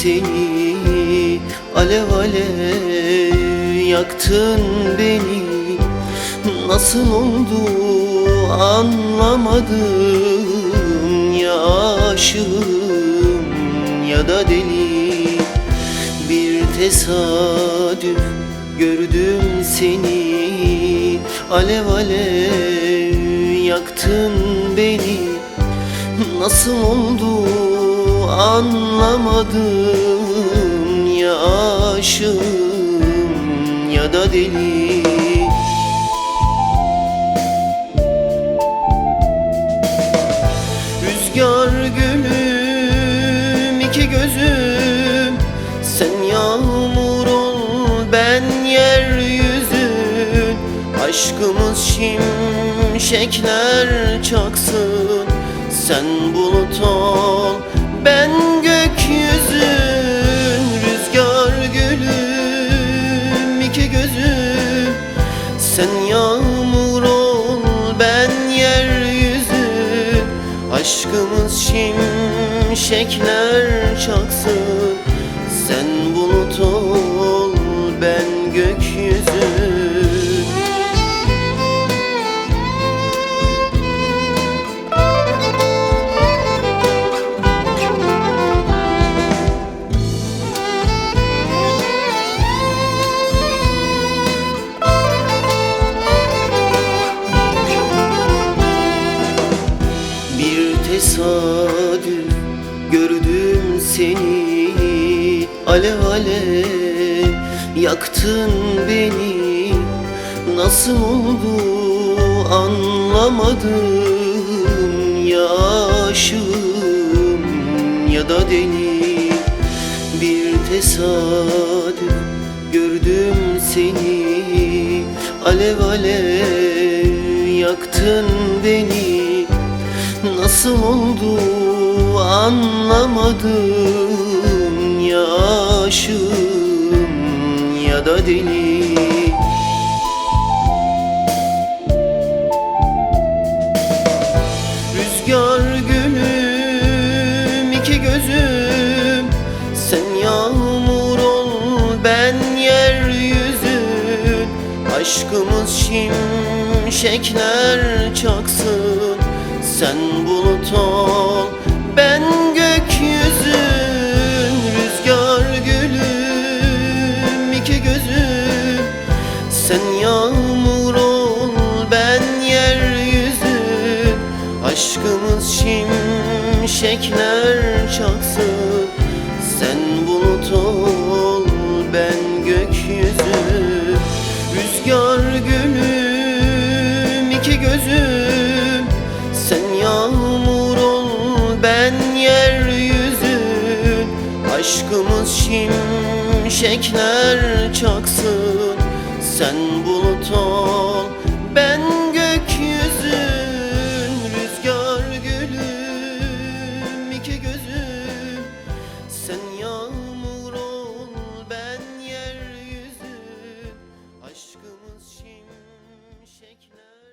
seni, alev alev yaktın beni. Nasıl oldu anlamadım, ya aşığım ya da deli. Bir tesadüf gördüm seni, alev alev yaktın beni. Nasıl oldu anlamadım, ya aşığım ya da deli. Rüzgar gülüm, iki gözüm, sen yağmur ol ben yeryüzün. Aşkımız şimşekler çaksın, sen bulut ol ben gökyüzün. Rüzgar gülüm, iki gözüm, sen yağmur ol ben yeryüzün. Aşkımız şimşekler çaksın, sen bulut ol ben gökyüzün. Tesadüf gördüm seni, alev alev yaktın beni. Nasıl oldu anlamadım, ya aşığım ya da deli. Bir tesadüf gördüm seni, alev alev yaktın beni. Nasıl oldu anlamadım, ya aşığım ya da deli. Rüzgar gülüm, iki gözüm, sen yağmur ol ben yeryüzün. Aşkımız şimşekler çaksın, sen bulut ol ben gökyüzün. Rüzgar gülüm, iki gözüm, sen yağmur ol ben yeryüzün. Aşkımız şimşekler çaksın, sen bulut ol ben gökyüzün. Rüzgar gülüm, iki gözüm, sen yağmur ol ben yeryüzün. Aşkımız şimşekler çaksın, sen bulut ol ben gökyüzün. Rüzgar gülüm, iki gözüm, sen yağmur ol ben yeryüzün. Aşkımız şimşekler